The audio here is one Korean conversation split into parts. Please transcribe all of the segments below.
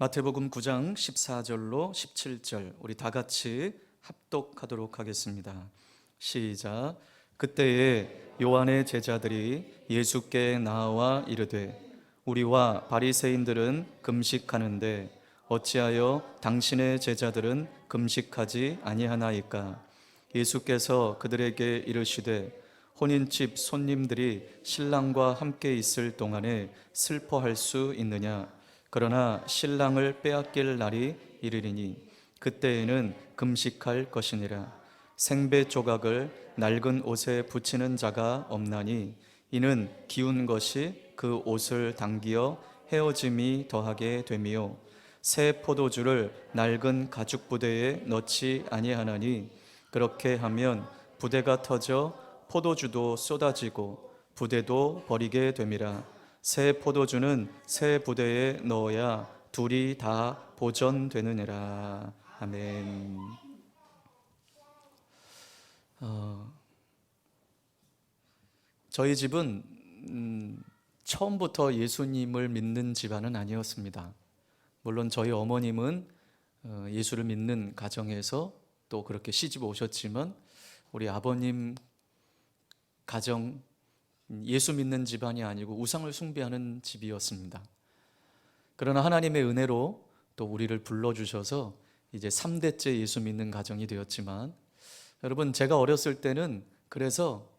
마태복음 9장 14절로 17절 우리 다 같이 합독하도록 하겠습니다. 시작. 그때에 요한의 제자들이 예수께 나와 이르되 우리와 바리새인들은 금식하는데 어찌하여 당신의 제자들은 금식하지 아니하나이까? 예수께서 그들에게 이르시되 혼인집 손님들이 신랑과 함께 있을 동안에 슬퍼할 수 있느냐? 그러나 신랑을 빼앗길 날이 이르리니 그때에는 금식할 것이니라. 생배 조각을 낡은 옷에 붙이는 자가 없나니 이는 기운 것이 그 옷을 당기어 헤어짐이 더하게 됨이요 새 포도주를 낡은 가죽 부대에 넣지 아니하나니 그렇게 하면 부대가 터져 포도주도 쏟아지고 부대도 버리게 됨이라. 새 포도주는 새 부대에 넣어야 둘이 다 보존되느니라. 아멘. 저희 집은 처음부터 예수님을 믿는 집안은 아니었습니다. 물론 저희 어머님은 예수를 믿는 가정에서 또 그렇게 시집 오셨지만 우리 아버님 가정 예수 믿는 집안이 아니고 우상을 숭배하는 집이었습니다. 그러나 하나님의 은혜로 또 우리를 불러주셔서 이제 3대째 예수 믿는 가정이 되었지만, 여러분 제가 어렸을 때는 그래서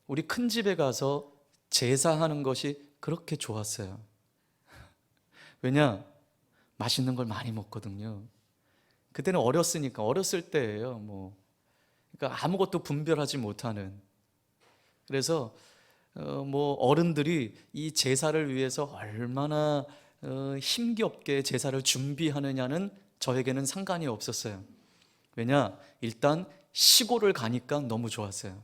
우리 큰 집에 가서 제사하는 것이 그렇게 좋았어요. 왜냐? 맛있는 걸 많이 먹거든요. 그때는 어렸으니까, 어렸을 때예요. 그러니까 아무것도 분별하지 못하는. 그래서 어른들이 이 제사를 위해서 얼마나 힘겹게 제사를 준비하느냐는 저에게는 상관이 없었어요. 왜냐? 일단 시골을 가니까 너무 좋았어요.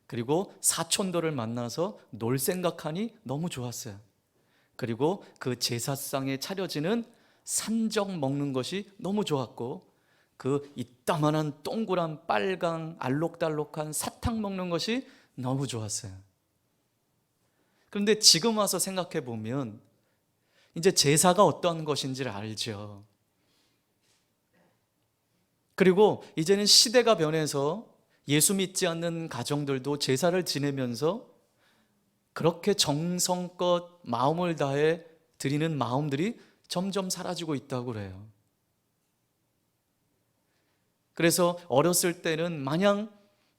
그리고 사촌들을 만나서 놀 생각하니 너무 좋았어요. 그리고 그 제사상에 차려지는 산적 먹는 것이 너무 좋았고, 그 이따만한 동그란 빨강 알록달록한 사탕 먹는 것이 너무 좋았어요. 그런데 지금 와서 생각해 보면 이제 제사가 어떤 것인지를 알죠. 그리고 이제는 시대가 변해서 예수 믿지 않는 가정들도 제사를 지내면서 그렇게 정성껏 마음을 다해 드리는 마음들이 점점 사라지고 있다고 그래요. 그래서 어렸을 때는 마냥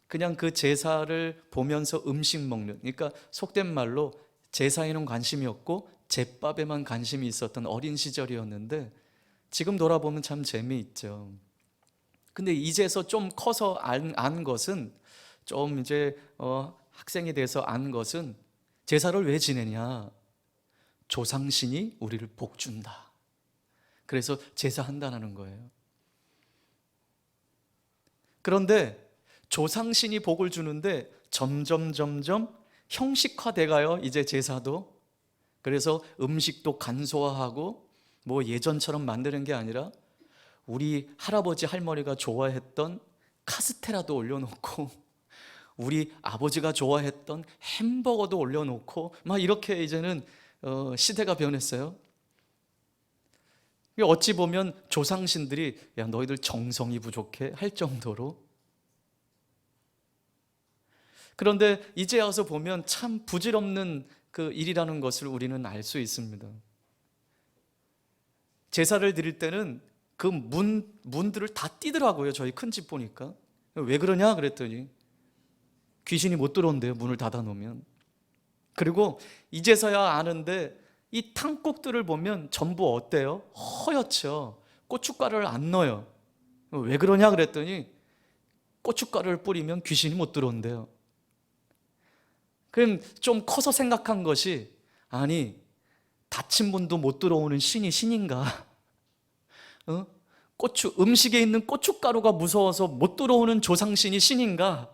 그냥 그 제사를 보면서 음식 먹는, 그러니까 속된 말로 제사에는 관심이 없고 제밥에만 관심이 있었던 어린 시절이었는데, 지금 돌아보면 참 재미있죠. 근데 이제서 좀 커서 안 것은, 좀 이제 학생이 돼서 안 것은, 제사를 왜 지내냐? 조상신이 우리를 복준다. 그래서 제사한다는 거예요. 그런데 조상신이 복을 주는데 점점 형식화돼 가요, 이제 제사도. 그래서 음식도 간소화하고 예전처럼 만드는 게 아니라 우리 할아버지 할머니가 좋아했던 카스테라도 올려놓고 우리 아버지가 좋아했던 햄버거도 올려놓고 막 이렇게 이제는 시대가 변했어요. 어찌 보면 조상신들이 야 너희들 정성이 부족해 할 정도로. 그런데 이제 와서 보면 참 부질없는 그 일이라는 것을 우리는 알 수 있습니다. 제사를 드릴 때는 그 문들을 다 띄더라고요. 저희 큰 집 보니까. 왜 그러냐 그랬더니 귀신이 못 들어온대요, 문을 닫아 놓으면. 그리고 이제서야 아는데 이 탕국들을 보면 전부 어때요? 허옇죠. 고춧가루를 안 넣어요. 왜 그러냐 그랬더니 고춧가루를 뿌리면 귀신이 못 들어온대요. 그럼 좀 커서 생각한 것이, 아니 다친 분도 못 들어오는 신이 신인가? 음식에 있는 고춧가루가 무서워서 못 들어오는 조상신이 신인가?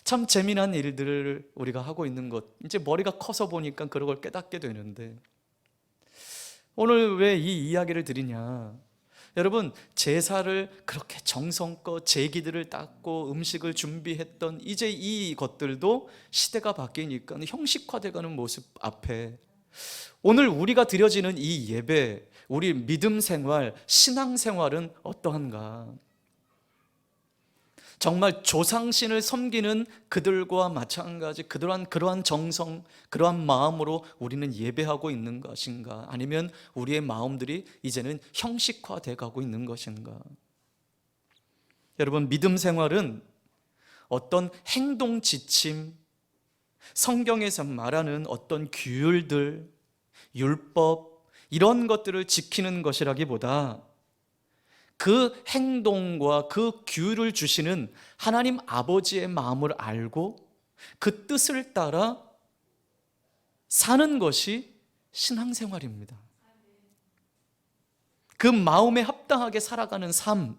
참 재미난 일들을 우리가 하고 있는 것, 이제 머리가 커서 보니까 그런 걸 깨닫게 되는데, 오늘 왜 이 이야기를 드리냐? 여러분, 제사를 그렇게 정성껏 제기들을 닦고 음식을 준비했던 이제 이 것들도 시대가 바뀌니까 형식화되어가는 모습 앞에 오늘 우리가 드려지는 이 예배, 우리 믿음 생활, 신앙 생활은 어떠한가? 정말 조상신을 섬기는 그들과 마찬가지 그러한 정성, 그러한 마음으로 우리는 예배하고 있는 것인가? 아니면 우리의 마음들이 이제는 형식화돼 가고 있는 것인가? 여러분, 믿음 생활은 어떤 행동 지침, 성경에서 말하는 어떤 규율들, 율법, 이런 것들을 지키는 것이라기보다 그 행동과 그 규율을 주시는 하나님 아버지의 마음을 알고 그 뜻을 따라 사는 것이 신앙생활입니다. 그 마음에 합당하게 살아가는 삶,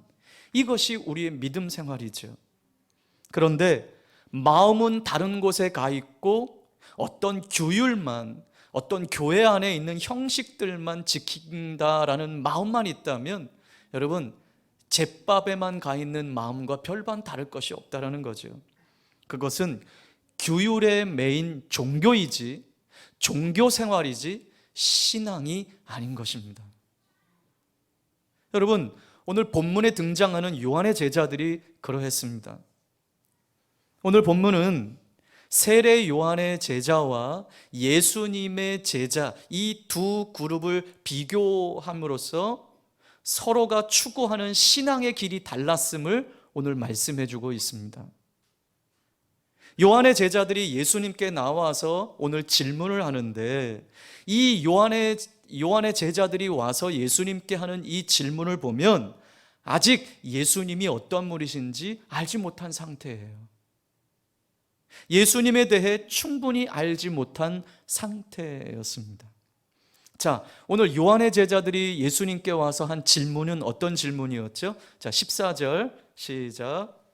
이것이 우리의 믿음 생활이죠. 그런데 마음은 다른 곳에 가 있고 어떤 규율만, 어떤 교회 안에 있는 형식들만 지킨다라는 마음만 있다면 여러분, 잿밥에만 가 있는 마음과 별반 다를 것이 없다라는 거죠. 그것은 규율의 메인 종교이지 종교 생활이지 신앙이 아닌 것입니다. 여러분, 오늘 본문에 등장하는 요한의 제자들이 그러했습니다. 오늘 본문은 세례 요한의 제자와 예수님의 제자, 이 두 그룹을 비교함으로써 서로가 추구하는 신앙의 길이 달랐음을 오늘 말씀해 주고 있습니다. 요한의 제자들이 예수님께 나와서 오늘 질문을 하는데, 이 요한의 제자들이 와서 예수님께 하는 이 질문을 보면 아직 예수님이 어떤 분이신지 알지 못한 상태예요. 예수님에 대해 충분히 알지 못한 상태였습니다. 자, 오늘 요한의 제자들이 예수님께 와서 한 질문은 어떤 질문이었죠? 자, 14절 시작.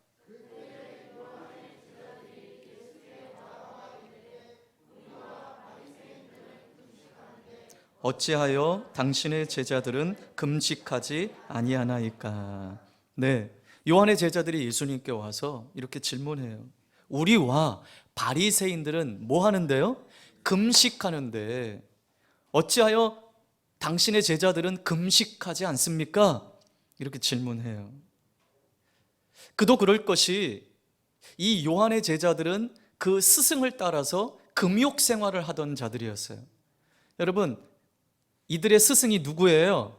어찌하여 당신의 제자들은 금식하지 아니하나이까? 네, 요한의 제자들이 예수님께 와서 이렇게 질문해요. 우리와 바리새인들은 뭐 하는데요? 금식하는데 어찌하여 당신의 제자들은 금식하지 않습니까? 이렇게 질문해요. 그도 그럴 것이, 이 요한의 제자들은 그 스승을 따라서 금욕 생활을 하던 자들이었어요. 여러분, 이들의 스승이 누구예요?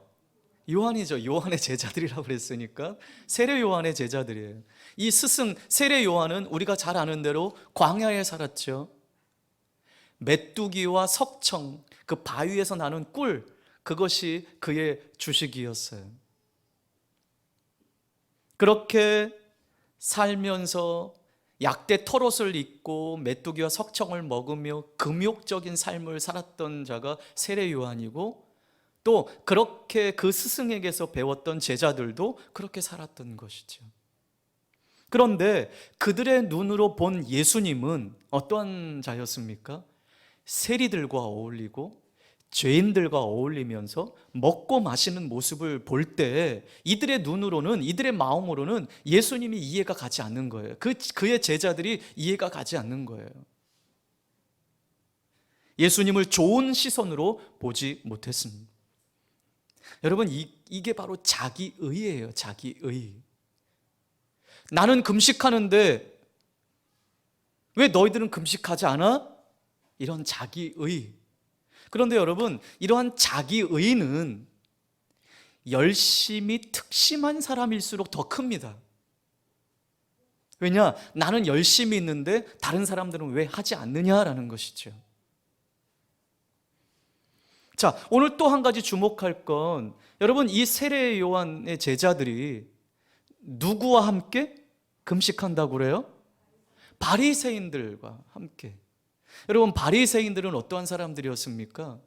요한이죠. 요한의 제자들이라고 그랬으니까 세례 요한의 제자들이에요. 이 스승 세례 요한은 우리가 잘 아는 대로 광야에 살았죠. 메뚜기와 석청, 그 바위에서 나는 꿀, 그것이 그의 주식이었어요. 그렇게 살면서 약대 털옷을 입고 메뚜기와 석청을 먹으며 금욕적인 삶을 살았던 자가 세례 요한이고, 또 그렇게 그 스승에게서 배웠던 제자들도 그렇게 살았던 것이죠. 그런데 그들의 눈으로 본 예수님은 어떠한 자였습니까? 세리들과 어울리고 죄인들과 어울리면서 먹고 마시는 모습을 볼 때 이들의 눈으로는, 이들의 마음으로는 예수님이 이해가 가지 않는 거예요. 그의 제자들이 이해가 가지 않는 거예요. 예수님을 좋은 시선으로 보지 못했습니다. 여러분, 이게 바로 자기의예요. 자기의. 나는 금식하는데 왜 너희들은 금식하지 않아? 이런 자기의. 그런데 여러분, 이러한 자기의는 열심히 특심한 사람일수록 더 큽니다. 왜냐? 나는 열심히 있는데 다른 사람들은 왜 하지 않느냐라는 것이죠. 자, 오늘 또 한 가지 주목할 건, 여러분, 이 세례 요한의 제자들이 누구와 함께 금식한다고 그래요? 바리새인들과 함께. 여러분, 바리새인들은 어떠한 사람들이었습니까?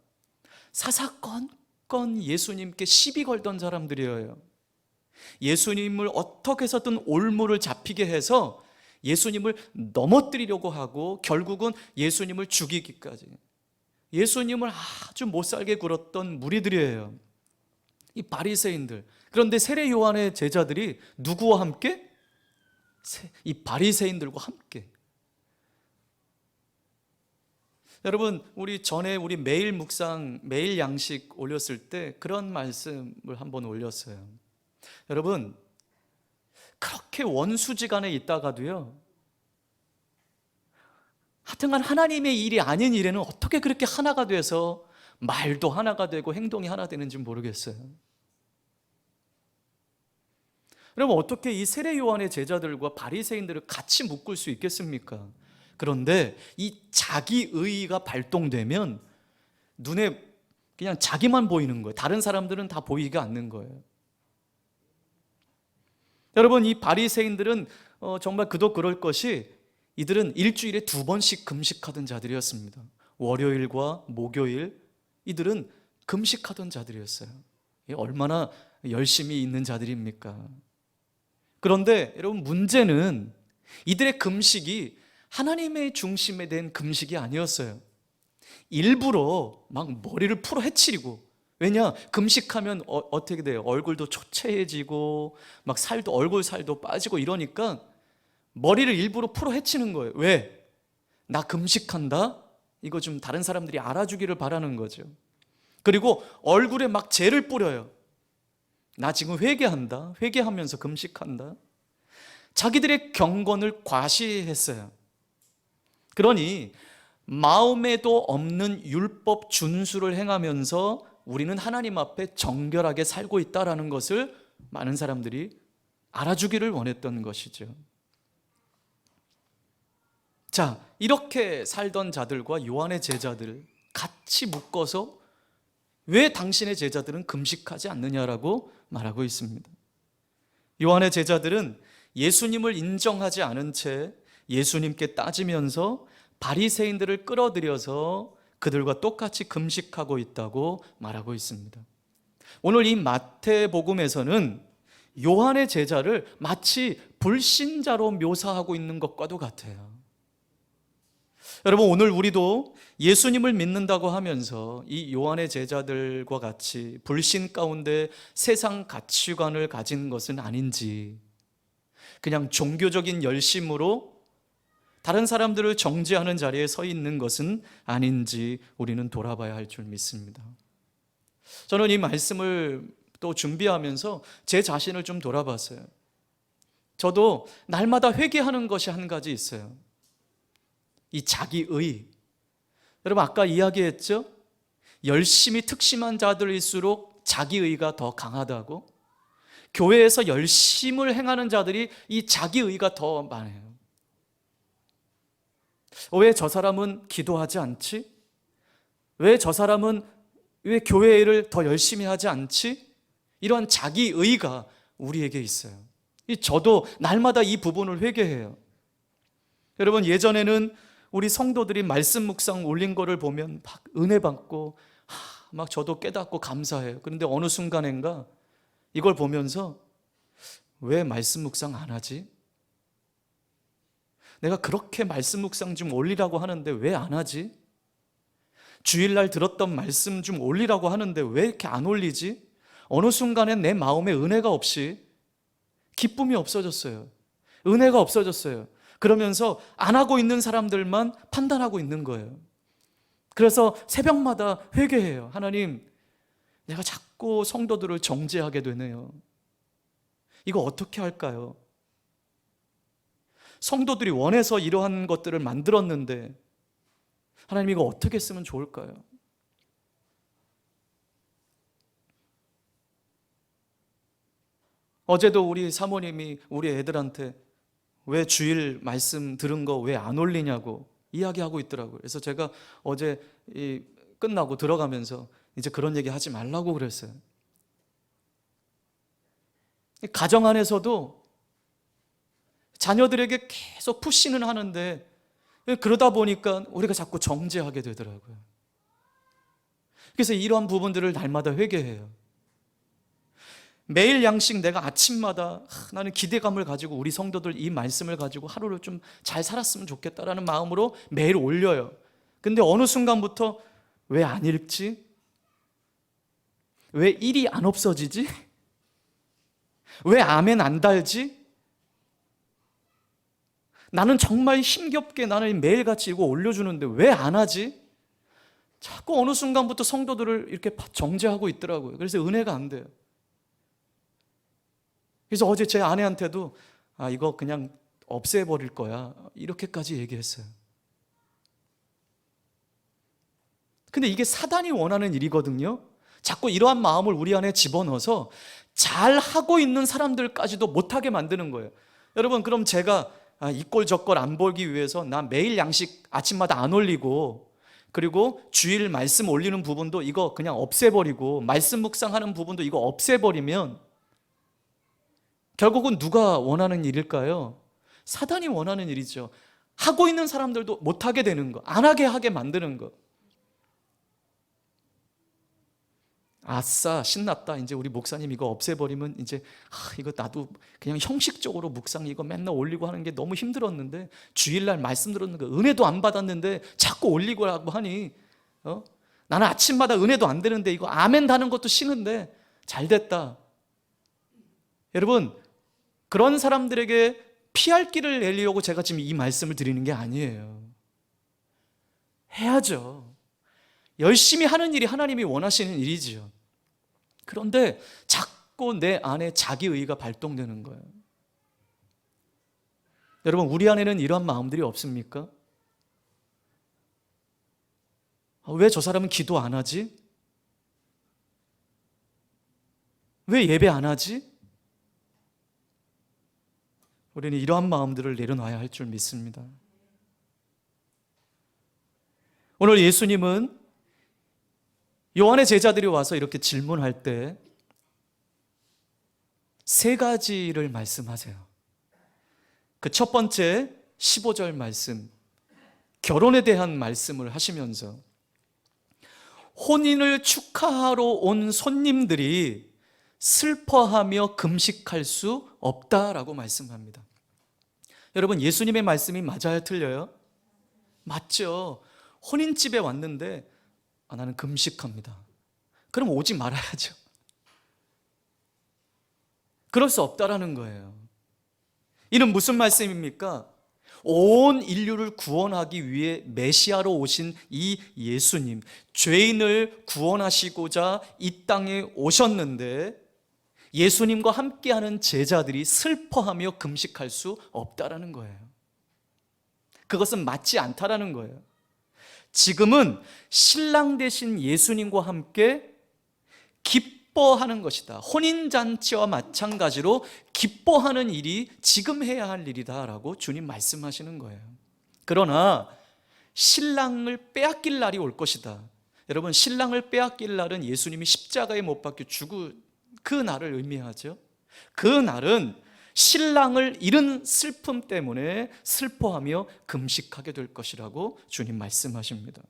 사사건건 예수님께 시비 걸던 사람들이에요. 예수님을 어떻게 해서든 올무를 잡히게 해서 예수님을 넘어뜨리려고 하고 결국은 예수님을 죽이기까지, 예수님을 아주 못살게 굴었던 무리들이에요, 이 바리새인들. 그런데 세례 요한의 제자들이 누구와 함께? 이 바리새인들과 함께. 여러분, 우리 매일 묵상, 매일 양식 올렸을 때 그런 말씀을 한번 올렸어요. 여러분, 그렇게 원수지간에 있다가도요, 하여튼간 하나님의 일이 아닌 일에는 어떻게 그렇게 하나가 돼서 말도 하나가 되고 행동이 하나 되는지 모르겠어요. 여러분, 어떻게 이 세례 요한의 제자들과 바리새인들을 같이 묶을 수 있겠습니까? 그런데 이 자기의가 발동되면 눈에 그냥 자기만 보이는 거예요. 다른 사람들은 다 보이지 않는 거예요. 여러분, 이 바리새인들은 정말 그도 그럴 것이 이들은 일주일에 2번씩 금식하던 자들이었습니다. 월요일과 목요일, 이들은 금식하던 자들이었어요. 얼마나 열심히 있는 자들입니까? 그런데 여러분, 문제는 이들의 금식이 하나님의 중심에 된 금식이 아니었어요. 일부러 막 머리를 풀어 헤치리고, 왜냐? 금식하면 어떻게 돼요? 얼굴도 초췌해지고 막 살도, 얼굴 살도 빠지고 이러니까 머리를 일부러 풀어 헤치는 거예요. 왜? 나 금식한다? 이거 좀 다른 사람들이 알아주기를 바라는 거죠. 그리고 얼굴에 막 젤을 뿌려요. 나 지금 회개한다. 회개하면서 금식한다. 자기들의 경건을 과시했어요. 그러니 마음에도 없는 율법 준수를 행하면서 우리는 하나님 앞에 정결하게 살고 있다라는 것을 많은 사람들이 알아주기를 원했던 것이죠. 자, 이렇게 살던 자들과 요한의 제자들 같이 묶어서 왜 당신의 제자들은 금식하지 않느냐라고 말하고 있습니다. 요한의 제자들은 예수님을 인정하지 않은 채 예수님께 따지면서 바리새인들을 끌어들여서 그들과 똑같이 금식하고 있다고 말하고 있습니다. 오늘 이 마태복음에서는 요한의 제자를 마치 불신자로 묘사하고 있는 것과도 같아요. 여러분, 오늘 우리도 예수님을 믿는다고 하면서 이 요한의 제자들과 같이 불신 가운데 세상 가치관을 가진 것은 아닌지, 그냥 종교적인 열심으로 다른 사람들을 정죄하는 자리에 서 있는 것은 아닌지 우리는 돌아봐야 할 줄 믿습니다. 저는 이 말씀을 또 준비하면서 제 자신을 좀 돌아봤어요. 저도 날마다 회개하는 것이 한 가지 있어요. 이 자기의. 여러분, 아까 이야기했죠? 열심히 특심한 자들일수록 자기의가 더 강하다고. 교회에서 열심을 행하는 자들이 이 자기의가 더 많아요. 왜 저 사람은 기도하지 않지? 왜 저 사람은 왜 교회 일을 더 열심히 하지 않지? 이런 자기의가 우리에게 있어요. 저도 날마다 이 부분을 회개해요. 여러분, 예전에는 우리 성도들이 말씀 묵상 올린 거를 보면 막 은혜 받고 막 저도 깨닫고 감사해요. 그런데 어느 순간인가 이걸 보면서 왜 말씀 묵상 안 하지? 내가 그렇게 말씀 묵상 좀 올리라고 하는데 왜 안 하지? 주일날 들었던 말씀 좀 올리라고 하는데 왜 이렇게 안 올리지? 어느 순간엔 내 마음에 은혜가 없이 기쁨이 없어졌어요. 은혜가 없어졌어요. 그러면서 안 하고 있는 사람들만 판단하고 있는 거예요. 그래서 새벽마다 회개해요. 하나님, 내가 자꾸 성도들을 정죄하게 되네요. 이거 어떻게 할까요? 성도들이 원해서 이러한 것들을 만들었는데 하나님, 이거 어떻게 쓰면 좋을까요? 어제도 우리 사모님이 우리 애들한테 왜 주일 말씀 들은 거 왜 안 올리냐고 이야기하고 있더라고요. 그래서 제가 어제 끝나고 들어가면서 이제 그런 얘기 하지 말라고 그랬어요. 가정 안에서도 자녀들에게 계속 푸시는 하는데 그러다 보니까 우리가 자꾸 정죄하게 되더라고요. 그래서 이러한 부분들을 날마다 회개해요. 매일 양식 내가 아침마다 나는 기대감을 가지고 우리 성도들 이 말씀을 가지고 하루를 좀 잘 살았으면 좋겠다라는 마음으로 매일 올려요. 근데 어느 순간부터 왜 안 읽지? 왜 일이 안 없어지지? 왜 아멘 안 달지? 나는 정말 힘겹게 나는 매일같이 이거 올려주는데 왜 안 하지? 자꾸 어느 순간부터 성도들을 이렇게 정죄하고 있더라고요. 그래서 은혜가 안 돼요. 그래서 어제 제 아내한테도 이거 그냥 없애버릴 거야, 이렇게까지 얘기했어요. 근데 이게 사단이 원하는 일이거든요. 자꾸 이러한 마음을 우리 안에 집어넣어서 잘하고 있는 사람들까지도 못하게 만드는 거예요. 여러분, 그럼 제가 이 꼴 저 꼴 안 보기 위해서 나 매일 양식 아침마다 안 올리고, 그리고 주일 말씀 올리는 부분도 이거 그냥 없애버리고, 말씀 묵상하는 부분도 이거 없애버리면 결국은 누가 원하는 일일까요? 사단이 원하는 일이죠. 하고 있는 사람들도 못하게 되는 거, 안 하게 만드는 거. 아싸, 신났다. 이제 우리 목사님 이거 없애버리면 이제 이거 나도 그냥 형식적으로 묵상 이거 맨날 올리고 하는 게 너무 힘들었는데, 주일날 말씀 들었는 거 은혜도 안 받았는데 자꾸 올리고 하고 하니 나는 아침마다 은혜도 안 되는데 이거 아멘 다는 것도 싫은데 잘 됐다. 여러분, 그런 사람들에게 피할 길을 내려고 제가 지금 이 말씀을 드리는 게 아니에요. 해야죠. 열심히 하는 일이 하나님이 원하시는 일이지요. 그런데 자꾸 내 안에 자기의가 발동되는 거예요. 여러분, 우리 안에는 이러한 마음들이 없습니까? 왜 저 사람은 기도 안 하지? 왜 예배 안 하지? 우리는 이러한 마음들을 내려놔야 할 줄 믿습니다. 오늘 예수님은 요한의 제자들이 와서 이렇게 질문할 때 세 가지를 말씀하세요. 그 첫 번째 15절 말씀, 결혼에 대한 말씀을 하시면서 혼인을 축하하러 온 손님들이 슬퍼하며 금식할 수 없다라고 말씀합니다. 여러분, 예수님의 말씀이 맞아요, 틀려요? 맞죠. 혼인집에 왔는데 나는 금식합니다. 그럼 오지 말아야죠. 그럴 수 없다라는 거예요. 이는 무슨 말씀입니까? 온 인류를 구원하기 위해 메시아로 오신 이 예수님, 죄인을 구원하시고자 이 땅에 오셨는데 예수님과 함께하는 제자들이 슬퍼하며 금식할 수 없다라는 거예요. 그것은 맞지 않다라는 거예요. 지금은 신랑 되신 예수님과 함께 기뻐하는 것이다. 혼인잔치와 마찬가지로 기뻐하는 일이 지금 해야 할 일이다라고 주님 말씀하시는 거예요. 그러나 신랑을 빼앗길 날이 올 것이다. 여러분, 신랑을 빼앗길 날은 예수님이 십자가에 못 박혀 죽은 그 날을 의미하죠. 그 날은 신랑을 잃은 슬픔 때문에 슬퍼하며 금식하게 될 것이라고 주님 말씀하십니다.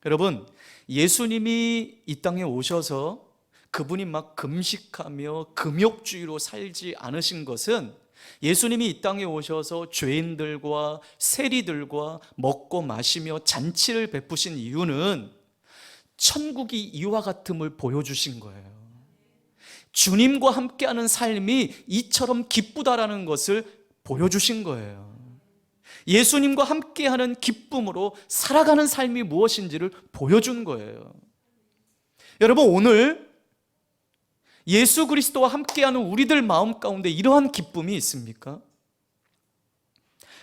여러분, 예수님이 이 땅에 오셔서 그분이 막 금식하며 금욕주의로 살지 않으신 것은, 예수님이 이 땅에 오셔서 죄인들과 세리들과 먹고 마시며 잔치를 베푸신 이유는 천국이 이와 같음을 보여주신 거예요. 주님과 함께하는 삶이 이처럼 기쁘다라는 것을 보여주신 거예요. 예수님과 함께하는 기쁨으로 살아가는 삶이 무엇인지를 보여준 거예요. 여러분, 오늘 예수 그리스도와 함께하는 우리들 마음 가운데 이러한 기쁨이 있습니까?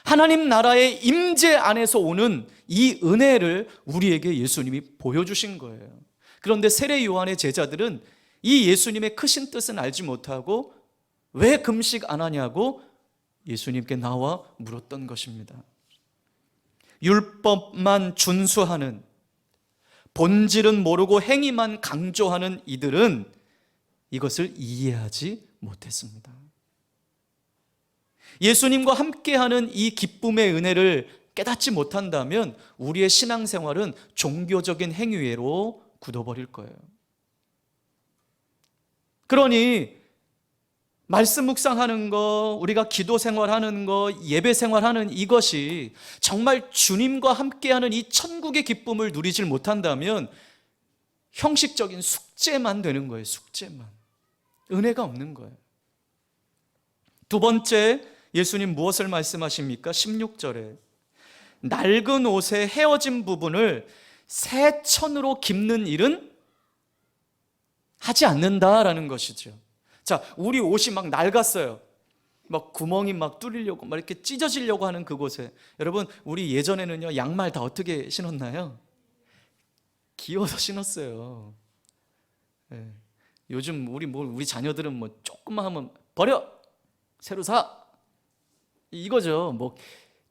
하나님 나라의 임재 안에서 오는 이 은혜를 우리에게 예수님이 보여주신 거예요. 그런데 세례 요한의 제자들은 이 예수님의 크신 뜻은 알지 못하고 왜 금식 안 하냐고 예수님께 나와 물었던 것입니다. 율법만 준수하는, 본질은 모르고 행위만 강조하는 이들은 이것을 이해하지 못했습니다. 예수님과 함께하는 이 기쁨의 은혜를 깨닫지 못한다면 우리의 신앙생활은 종교적인 행위로 굳어버릴 거예요. 그러니 말씀 묵상하는 거, 우리가 기도 생활하는 거, 예배 생활하는 이것이 정말 주님과 함께하는 이 천국의 기쁨을 누리질 못한다면 형식적인 숙제만 되는 거예요. 숙제만. 은혜가 없는 거예요. 두 번째, 예수님 무엇을 말씀하십니까? 16절에 낡은 옷의 헤어진 부분을 새 천으로 깁는 일은 하지 않는다라는 것이죠. 자, 우리 옷이 막 낡았어요. 막 구멍이 막 뚫리려고 막 이렇게 찢어지려고 하는 그곳에, 여러분, 우리 예전에는요, 양말 다 어떻게 신었나요? 기어서 신었어요. 예. 요즘 우리 자녀들은 뭐 조금만 하면 버려, 새로 사, 이거죠. 뭐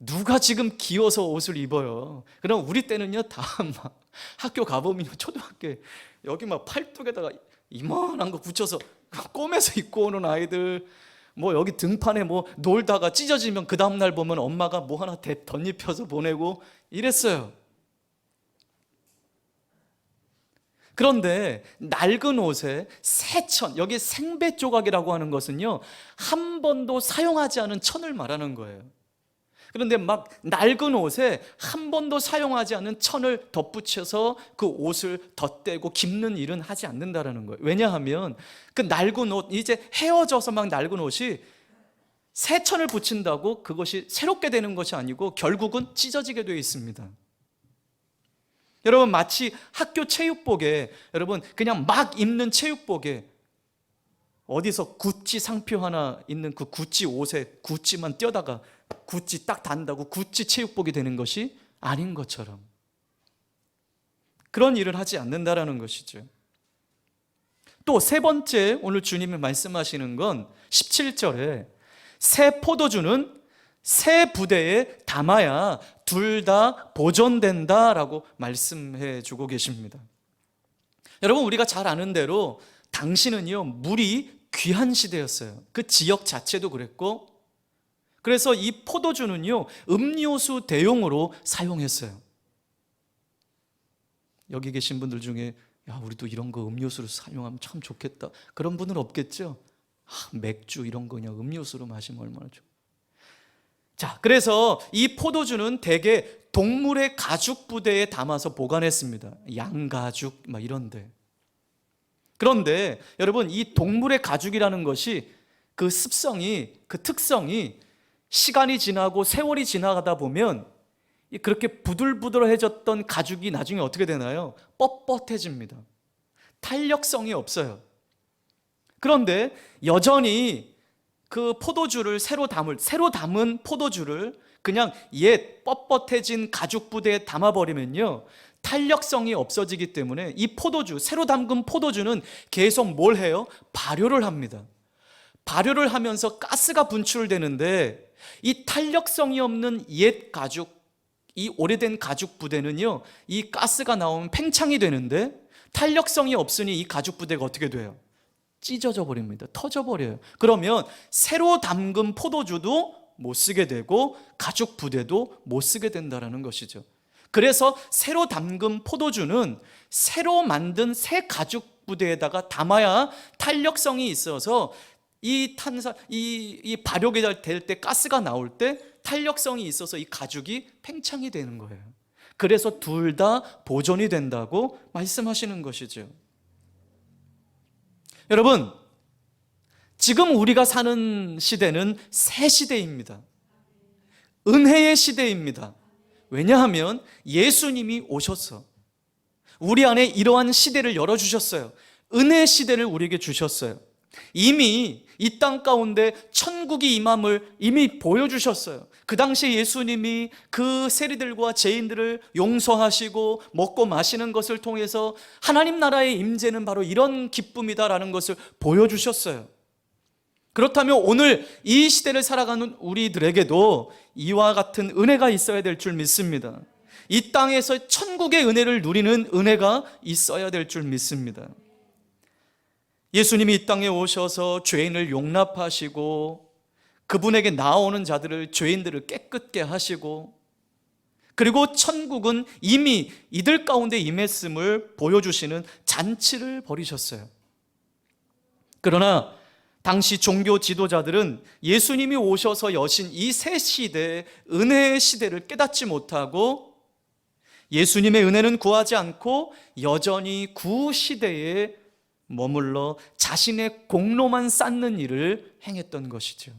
누가 지금 기어서 옷을 입어요? 그럼 우리 때는요, 다 막 학교 가보면 초등학교에 여기 막 팔뚝에다가 이만한 거 붙여서 꼬매서 입고 오는 아이들, 뭐 여기 등판에 뭐 놀다가 찢어지면 그 다음날 보면 엄마가 뭐 하나 덧입혀서 보내고 이랬어요. 그런데 낡은 옷에 새 천, 여기 생배 조각이라고 하는 것은요, 한 번도 사용하지 않은 천을 말하는 거예요. 그런데 막 낡은 옷에 한 번도 사용하지 않은 천을 덧붙여서 그 옷을 덧대고 깁는 일은 하지 않는다라는 거예요. 왜냐하면 그 낡은 옷, 이제 헤어져서 막 낡은 옷이 새 천을 붙인다고 그것이 새롭게 되는 것이 아니고 결국은 찢어지게 되어 있습니다. 여러분, 마치 학교 체육복에, 여러분 그냥 막 입는 체육복에 어디서 구찌 상표 하나 있는 그 구찌 옷에 구찌만 떼다가 구찌 딱 단다고 구찌 체육복이 되는 것이 아닌 것처럼 그런 일을 하지 않는다라는 것이죠. 또 세 번째, 오늘 주님이 말씀하시는 건 17절에 새 포도주는 새 부대에 담아야 둘 다 보존된다라고 말씀해 주고 계십니다. 여러분, 우리가 잘 아는 대로 당시는요, 물이 귀한 시대였어요. 그 지역 자체도 그랬고, 그래서 이 포도주는요, 음료수 대용으로 사용했어요. 여기 계신 분들 중에 야, 우리도 이런 거 음료수로 사용하면 참 좋겠다, 그런 분은 없겠죠? 맥주 이런 거 그냥 음료수로 마시면 얼마나 좋아. 자, 그래서 이 포도주는 대개 동물의 가죽 부대에 담아서 보관했습니다. 양가죽 막 이런데. 그런데 여러분, 이 동물의 가죽이라는 것이 그 습성이, 그 특성이 시간이 지나고 세월이 지나가다 보면 그렇게 부들부들해졌던 가죽이 나중에 어떻게 되나요? 뻣뻣해집니다. 탄력성이 없어요. 그런데 여전히 그 포도주를 새로 담은 포도주를 그냥 옛 뻣뻣해진 가죽 부대에 담아버리면요, 탄력성이 없어지기 때문에 이 포도주, 새로 담근 포도주는 계속 뭘 해요? 발효를 합니다. 발효를 하면서 가스가 분출되는데 이 탄력성이 없는 옛 가죽, 이 오래된 가죽 부대는요, 이 가스가 나오면 팽창이 되는데 탄력성이 없으니 이 가죽 부대가 어떻게 돼요? 찢어져 버립니다. 터져 버려요. 그러면 새로 담근 포도주도 못 쓰게 되고 가죽 부대도 못 쓰게 된다는 것이죠. 그래서 새로 담근 포도주는 새로 만든 새 가죽 부대에다가 담아야 탄력성이 있어서 이 발효가 될 때, 가스가 나올 때 탄력성이 있어서 이 가죽이 팽창이 되는 거예요. 그래서 둘 다 보존이 된다고 말씀하시는 것이죠. 여러분, 지금 우리가 사는 시대는 새 시대입니다. 은혜의 시대입니다. 왜냐하면 예수님이 오셔서 우리 안에 이러한 시대를 열어주셨어요. 은혜의 시대를 우리에게 주셨어요. 이미 이 땅 가운데 천국이 임함을 이미 보여주셨어요. 그 당시에 예수님이 그 세리들과 죄인들을 용서하시고 먹고 마시는 것을 통해서 하나님 나라의 임재는 바로 이런 기쁨이다라는 것을 보여주셨어요. 그렇다면 오늘 이 시대를 살아가는 우리들에게도 이와 같은 은혜가 있어야 될 줄 믿습니다. 이 땅에서 천국의 은혜를 누리는 은혜가 있어야 될 줄 믿습니다. 예수님이 이 땅에 오셔서 죄인을 용납하시고 그분에게 나오는 자들을, 죄인들을 깨끗게 하시고, 그리고 천국은 이미 이들 가운데 임했음을 보여주시는 잔치를 벌이셨어요. 그러나 당시 종교 지도자들은 예수님이 오셔서 여신 이 새 시대, 은혜의 시대를 깨닫지 못하고 예수님의 은혜는 구하지 않고 여전히 구시대에 머물러 자신의 공로만 쌓는 일을 행했던 것이죠.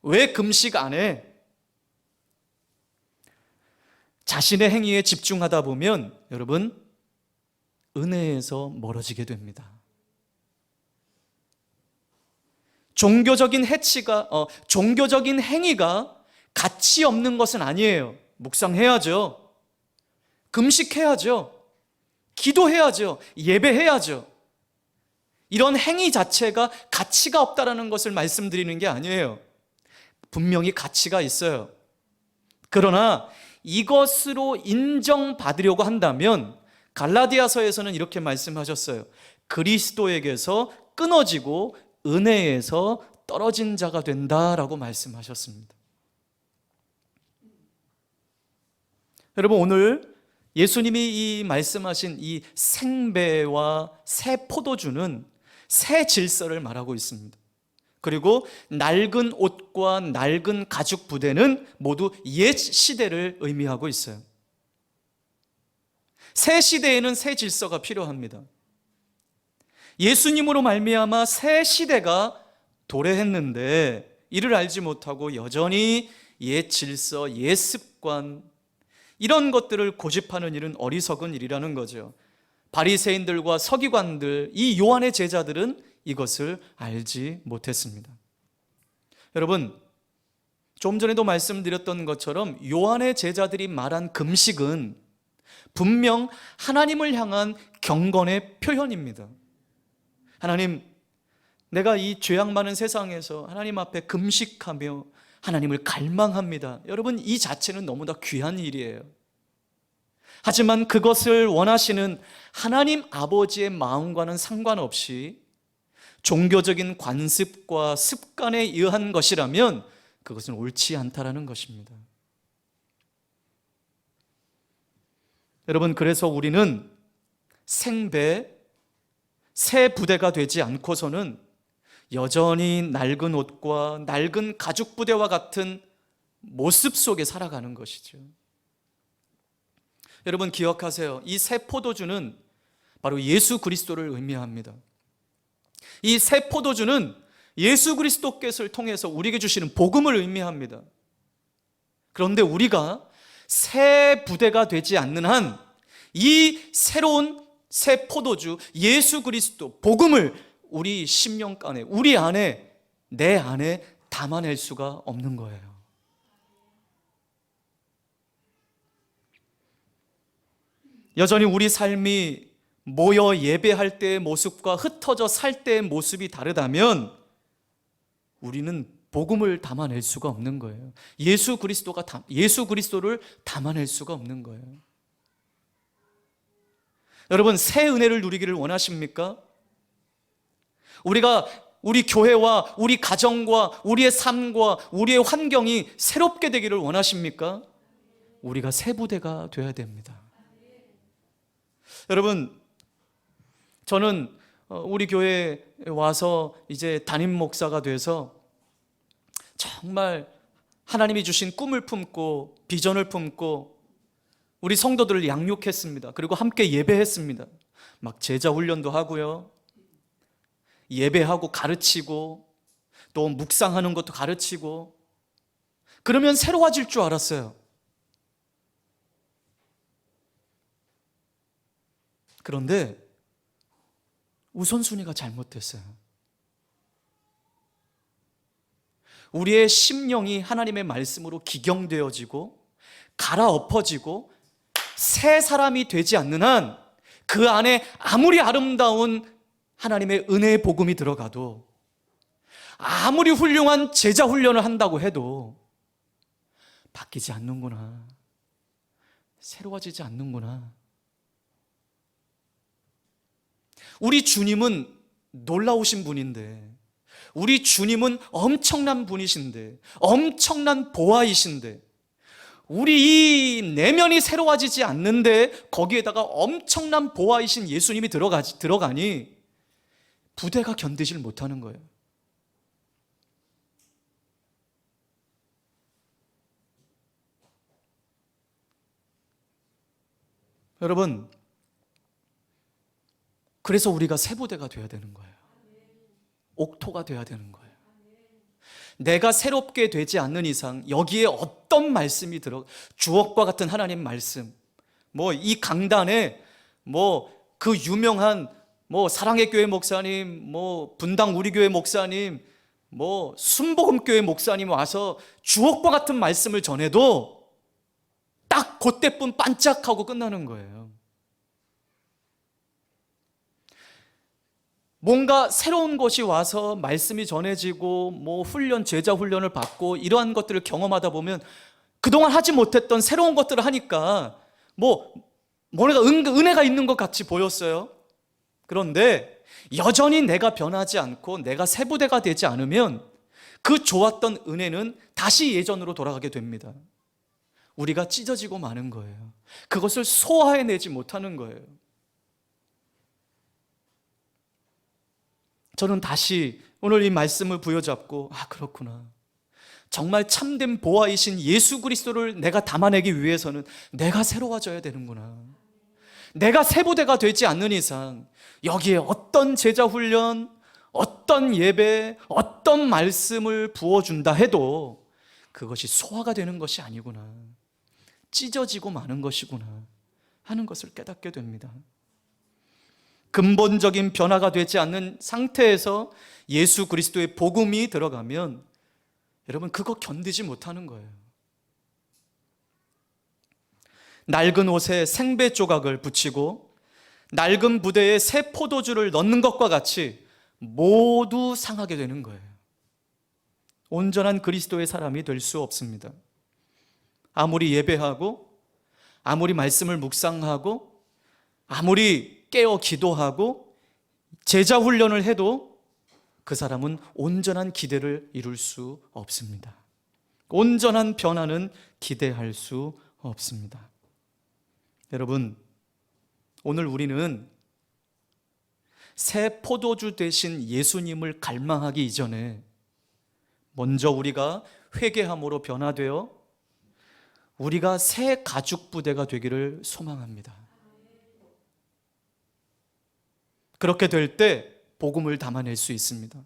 왜 금식 안 해? 자신의 행위에 집중하다 보면 여러분, 은혜에서 멀어지게 됩니다. 종교적인 행위가 가치 없는 것은 아니에요. 묵상해야죠. 금식해야죠. 기도해야죠. 예배해야죠. 이런 행위 자체가 가치가 없다라는 것을 말씀드리는 게 아니에요. 분명히 가치가 있어요. 그러나 이것으로 인정받으려고 한다면 갈라디아서에서는 이렇게 말씀하셨어요. 그리스도에게서 끊어지고 은혜에서 떨어진 자가 된다라고 말씀하셨습니다. 여러분, 오늘 예수님이 이 말씀하신 이 생배와 새 포도주는 새 질서를 말하고 있습니다. 그리고 낡은 옷과 낡은 가죽 부대는 모두 옛 시대를 의미하고 있어요. 새 시대에는 새 질서가 필요합니다. 예수님으로 말미암아 새 시대가 도래했는데 이를 알지 못하고 여전히 옛 질서, 옛 습관, 이런 것들을 고집하는 일은 어리석은 일이라는 거죠. 바리새인들과 서기관들, 이 요한의 제자들은 이것을 알지 못했습니다. 여러분, 좀 전에도 말씀드렸던 것처럼 요한의 제자들이 말한 금식은 분명 하나님을 향한 경건의 표현입니다. 하나님, 내가 이 죄악 많은 세상에서 하나님 앞에 금식하며 하나님을 갈망합니다. 여러분, 이 자체는 너무나 귀한 일이에요. 하지만 그것을 원하시는 하나님 아버지의 마음과는 상관없이 종교적인 관습과 습관에 의한 것이라면 그것은 옳지 않다라는 것입니다. 여러분, 그래서 우리는 생배, 새 부대가 되지 않고서는 여전히 낡은 옷과 낡은 가죽 부대와 같은 모습 속에 살아가는 것이죠. 여러분, 기억하세요. 이 새 포도주는 바로 예수 그리스도를 의미합니다. 이 새 포도주는 예수 그리스도께서를 통해서 우리에게 주시는 복음을 의미합니다. 그런데 우리가 새 부대가 되지 않는 한 이 새로운 새 포도주 예수 그리스도 복음을 우리 심령간에, 우리 안에, 내 안에 담아낼 수가 없는 거예요. 여전히 우리 삶이 모여 예배할 때의 모습과 흩어져 살 때의 모습이 다르다면 우리는 복음을 담아낼 수가 없는 거예요. 예수 그리스도를 담아낼 수가 없는 거예요. 여러분, 새 은혜를 누리기를 원하십니까? 우리 교회와 우리 가정과 우리의 삶과 우리의 환경이 새롭게 되기를 원하십니까? 우리가 새 부대가 되어야 됩니다. 여러분, 저는 우리 교회에 와서 이제 담임 목사가 돼서 정말 하나님이 주신 꿈을 품고 비전을 품고 우리 성도들을 양육했습니다. 그리고 함께 예배했습니다. 막 제자 훈련도 하고요, 예배하고 가르치고 또 묵상하는 것도 가르치고, 그러면 새로워질 줄 알았어요. 그런데 우선순위가 잘못됐어요. 우리의 심령이 하나님의 말씀으로 기경되어지고 갈아엎어지고 새 사람이 되지 않는 한 그 안에 아무리 아름다운 하나님의 은혜의 복음이 들어가도, 아무리 훌륭한 제자 훈련을 한다고 해도 바뀌지 않는구나, 새로워지지 않는구나. 우리 주님은 놀라우신 분인데, 우리 주님은 엄청난 분이신데, 엄청난 보아이신데, 우리 이 내면이 새로워지지 않는데 거기에다가 엄청난 보아이신 예수님이 들어가니 부대가 견디질 못하는 거예요. 여러분, 그래서 우리가 새 부대가 되어야 되는 거예요. 옥토가 되어야 되는 거예요. 내가 새롭게 되지 않는 이상 여기에 어떤 말씀이 주옥과 같은 하나님 말씀, 뭐 이 강단에 뭐 그 유명한 뭐 사랑의 교회 목사님, 뭐 분당 우리 교회 목사님, 뭐 순복음 교회 목사님 와서 주옥과 같은 말씀을 전해도 딱 그때뿐 반짝하고 끝나는 거예요. 뭔가 새로운 것이 와서 말씀이 전해지고 뭐 훈련, 제자 훈련을 받고 이러한 것들을 경험하다 보면 그동안 하지 못했던 새로운 것들을 하니까 뭐가 은혜가 있는 것 같이 보였어요. 그런데 여전히 내가 변하지 않고 내가 새 부대가 되지 않으면 그 좋았던 은혜는 다시 예전으로 돌아가게 됩니다. 우리가 찢어지고 마는 거예요. 그것을 소화해내지 못하는 거예요. 저는 다시 오늘 이 말씀을 부여잡고 그렇구나. 정말 참된 보화이신 예수 그리스도를 내가 담아내기 위해서는 내가 새로워져야 되는구나. 내가 새 부대가 되지 않는 이상 여기에 어떤 제자 훈련, 어떤 예배, 어떤 말씀을 부어준다 해도 그것이 소화가 되는 것이 아니구나. 찢어지고 마는 것이구나 하는 것을 깨닫게 됩니다. 근본적인 변화가 되지 않는 상태에서 예수 그리스도의 복음이 들어가면 여러분 그거 견디지 못하는 거예요. 낡은 옷에 생배 조각을 붙이고 낡은 부대에 새 포도주를 넣는 것과 같이 모두 상하게 되는 거예요. 온전한 그리스도의 사람이 될 수 없습니다. 아무리 예배하고 아무리 말씀을 묵상하고 아무리 깨어 기도하고 제자 훈련을 해도 그 사람은 온전한 기대를 이룰 수 없습니다. 온전한 변화는 기대할 수 없습니다. 여러분, 오늘 우리는 새 포도주 대신 예수님을 갈망하기 이전에 먼저 우리가 회개함으로 변화되어 우리가 새 가죽 부대가 되기를 소망합니다. 그렇게 될 때 복음을 담아낼 수 있습니다.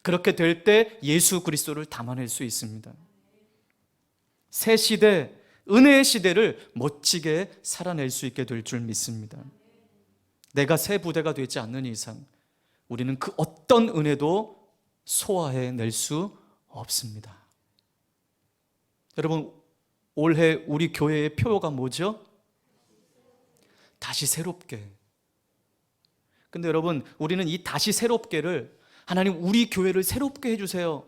그렇게 될 때 예수 그리스도를 담아낼 수 있습니다. 새 시대, 은혜의 시대를 멋지게 살아낼 수 있게 될 줄 믿습니다. 내가 새 부대가 되지 않는 이상 우리는 그 어떤 은혜도 소화해낼 수 없습니다. 여러분, 올해 우리 교회의 표어가 뭐죠? 다시 새롭게. 근데 여러분, 우리는 이 다시 새롭게를 하나님 우리 교회를 새롭게 해주세요.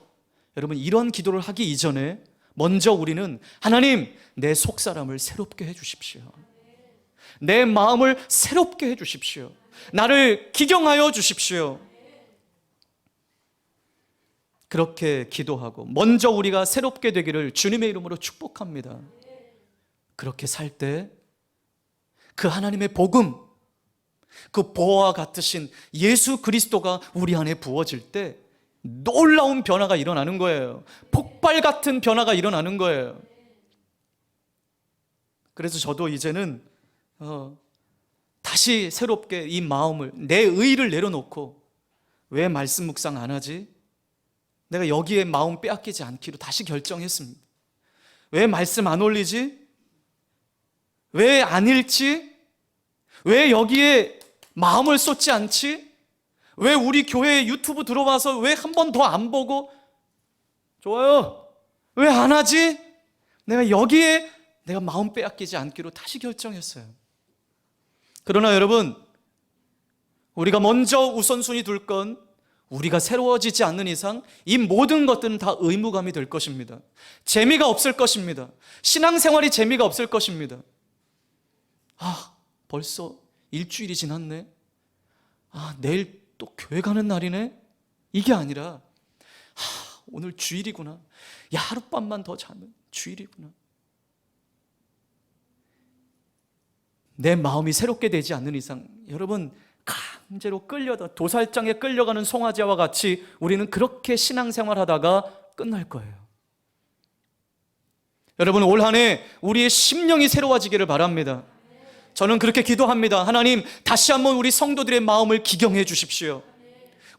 여러분, 이런 기도를 하기 이전에 먼저 우리는 하나님 내 속사람을 새롭게 해주십시오. 내 마음을 새롭게 해주십시오. 나를 기경하여 주십시오. 그렇게 기도하고 먼저 우리가 새롭게 되기를 주님의 이름으로 축복합니다. 그렇게 살 때 그 하나님의 복음, 그 보화와 같으신 예수 그리스도가 우리 안에 부어질 때 놀라운 변화가 일어나는 거예요. 폭발 같은 변화가 일어나는 거예요. 그래서 저도 이제는 다시 새롭게 이 마음을, 내 의의를 내려놓고 왜 말씀 묵상 안 하지? 내가 여기에 마음 빼앗기지 않기로 다시 결정했습니다. 왜 말씀 안 올리지? 왜 안 읽지? 왜 여기에 마음을 쏟지 않지? 왜 우리 교회 유튜브 들어와서 왜 한 번 더 안 보고 좋아요? 왜 안 하지? 내가 여기에 내가 마음 빼앗기지 않기로 다시 결정했어요. 그러나 여러분, 우리가 먼저 우선순위 둘 건 우리가 새로워지지 않는 이상 이 모든 것들은 다 의무감이 될 것입니다. 재미가 없을 것입니다. 신앙생활이 재미가 없을 것입니다. 벌써 일주일이 지났네. 내일 또 교회 가는 날이네. 이게 아니라 오늘 주일이구나. 하룻밤만 더 자면 주일이구나. 내 마음이 새롭게 되지 않는 이상 여러분, 강제로 도살장에 끌려가는 송아지와 같이 우리는 그렇게 신앙생활 하다가 끝날 거예요. 여러분, 올 한 해 우리의 심령이 새로워지기를 바랍니다. 저는 그렇게 기도합니다. 하나님, 다시 한번 우리 성도들의 마음을 기경해 주십시오.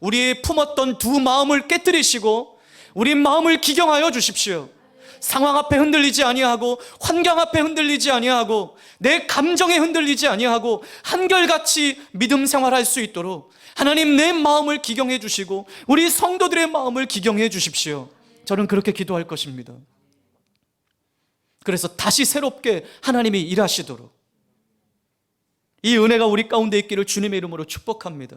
우리의 품었던 두 마음을 깨뜨리시고 우리 마음을 기경하여 주십시오. 상황 앞에 흔들리지 아니하고 환경 앞에 흔들리지 아니하고 내 감정에 흔들리지 아니하고 한결같이 믿음 생활할 수 있도록 하나님 내 마음을 기경해 주시고 우리 성도들의 마음을 기경해 주십시오. 저는 그렇게 기도할 것입니다. 그래서 다시 새롭게 하나님이 일하시도록 이 은혜가 우리 가운데 있기를 주님의 이름으로 축복합니다.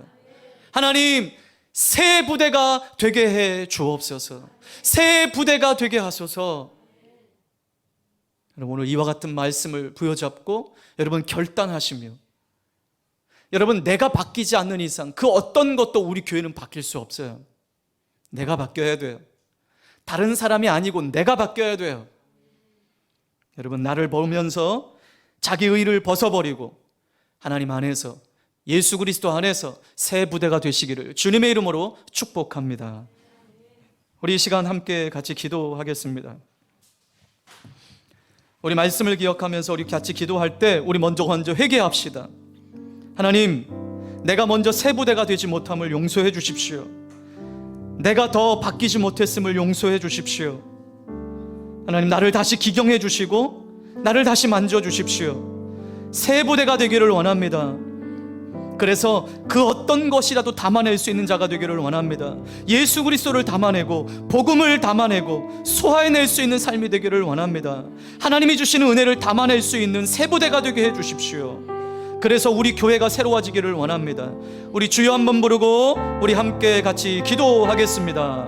하나님, 새 부대가 되게 해 주옵소서. 새 부대가 되게 하소서. 여러분, 오늘 이와 같은 말씀을 부여잡고 여러분 결단하시며, 여러분, 내가 바뀌지 않는 이상 그 어떤 것도 우리 교회는 바뀔 수 없어요. 내가 바뀌어야 돼요. 다른 사람이 아니고 내가 바뀌어야 돼요. 여러분, 나를 보면서 자기 의를 벗어버리고 하나님 안에서, 예수 그리스도 안에서 새 부대가 되시기를 주님의 이름으로 축복합니다. 우리 이 시간 함께 같이 기도하겠습니다. 우리 말씀을 기억하면서 우리 같이 기도할 때 우리 먼저 회개합시다. 하나님, 내가 먼저 새 부대가 되지 못함을 용서해 주십시오. 내가 더 바뀌지 못했음을 용서해 주십시오. 하나님, 나를 다시 기경해 주시고 나를 다시 만져 주십시오. 새 부대가 되기를 원합니다. 그래서 그 어떤 것이라도 담아낼 수 있는 자가 되기를 원합니다. 예수 그리스도를 담아내고 복음을 담아내고 소화해낼 수 있는 삶이 되기를 원합니다. 하나님이 주시는 은혜를 담아낼 수 있는 새 부대가 되게 해 주십시오. 그래서 우리 교회가 새로워지기를 원합니다. 우리 주여 한번 부르고 우리 함께 같이 기도하겠습니다.